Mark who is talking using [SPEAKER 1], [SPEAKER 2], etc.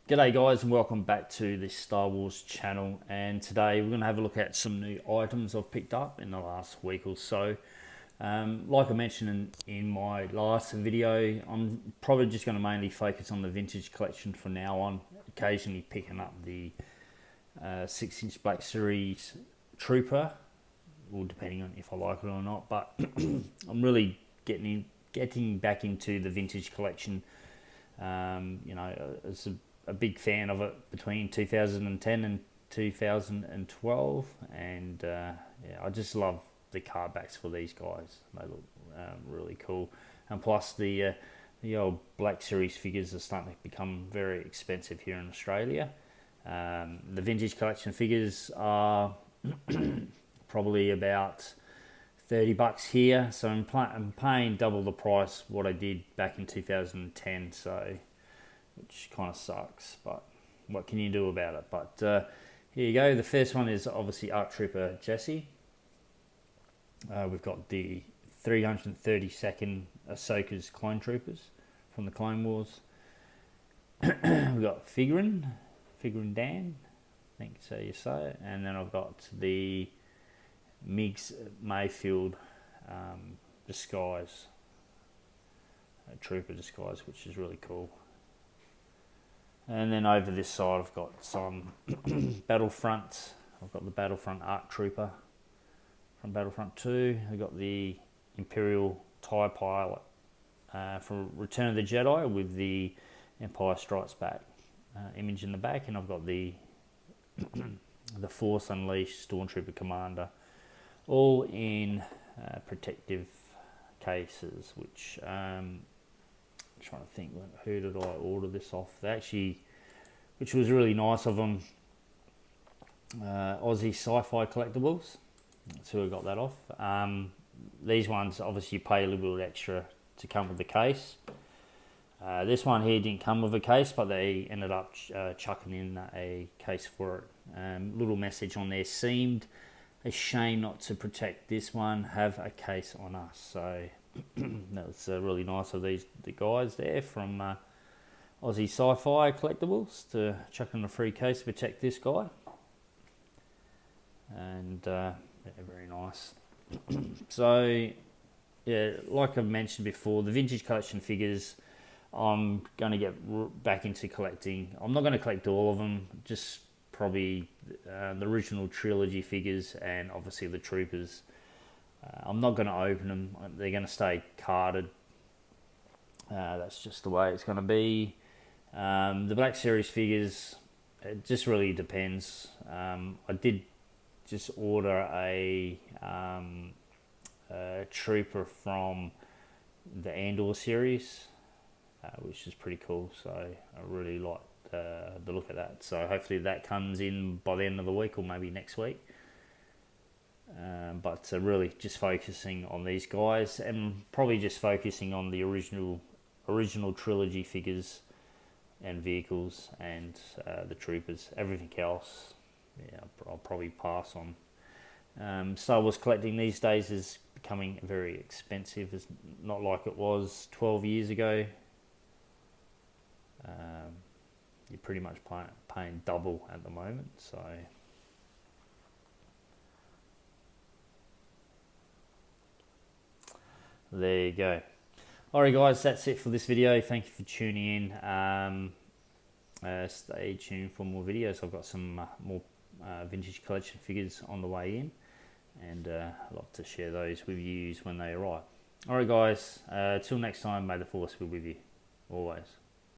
[SPEAKER 1] G'day guys and welcome back to the Star Wars channel, and today we're going to have a look at some new items I've picked up in the last week or so. Like I mentioned in my last video, I'm probably just going to mainly focus on the vintage collection from now on, occasionally picking up the 6-inch Black Series Trooper, or depending on if I like it or not, but I'm really getting back into the vintage collection. As a big fan of it between 2010 and 2012, and I just love the card backs for these guys. They look really cool, and plus the old Black Series figures are starting to become very expensive here in Australia. The vintage collection figures are probably about $30 here, so I'm paying double the price what I did back in 2010. So, which kind of sucks, but what can you do about it? But here you go. The first one is obviously ARC Trooper Jesse. We've got the 332nd Ahsoka's Clone Troopers from the Clone Wars. We've got Figrin Dan, I think so you say it. And then I've got the Migs Mayfield disguise, Trooper disguise, which is really cool. And then over this side I've got some Battlefront. I've got the Battlefront ARC Trooper from Battlefront 2. I've got the Imperial TIE Pilot from Return of the Jedi with the Empire Strikes Back image in the back. And I've got the Force Unleashed Stormtrooper Commander, all in protective cases, which trying to think, who did I order this off? They actually, which was really nice of them, Aussie Sci-Fi Collectibles. That's who I got that off. These ones, obviously you pay a little bit extra to come with the case. This one here didn't come with a case, but they ended up chucking in a case for it. Little message on there: seemed a shame not to protect this one, have a case on us. So that was really nice of the guys there from Aussie Sci-Fi Collectibles to chuck in a free case to protect this guy. And yeah, very nice. So yeah, like I've mentioned before, the vintage collection figures, I'm going to get back into collecting. I'm not going to collect all of them, just probably the original trilogy figures and obviously the Troopers. I'm not going to open them. They're going to stay carded. That's just the way it's going to be. The Black Series figures, it just really depends. I did just order a Trooper from the Andor series, which is pretty cool. So I really like the look of that. So hopefully that comes in by the end of the week or maybe next week. But really just focusing on these guys, and probably just focusing on the original trilogy figures and vehicles and the Troopers. Everything else, yeah, I'll probably pass on. Star Wars collecting these days is becoming very expensive. It's not like it was 12 years ago. You're pretty much paying double at the moment. So there you go. Alright guys, that's it for this video. Thank you for tuning in. Stay tuned for more videos. I've got some more vintage collection figures on the way in, and I'd love to share those with you when they arrive. Alright guys, till next time, may the Force be with you always.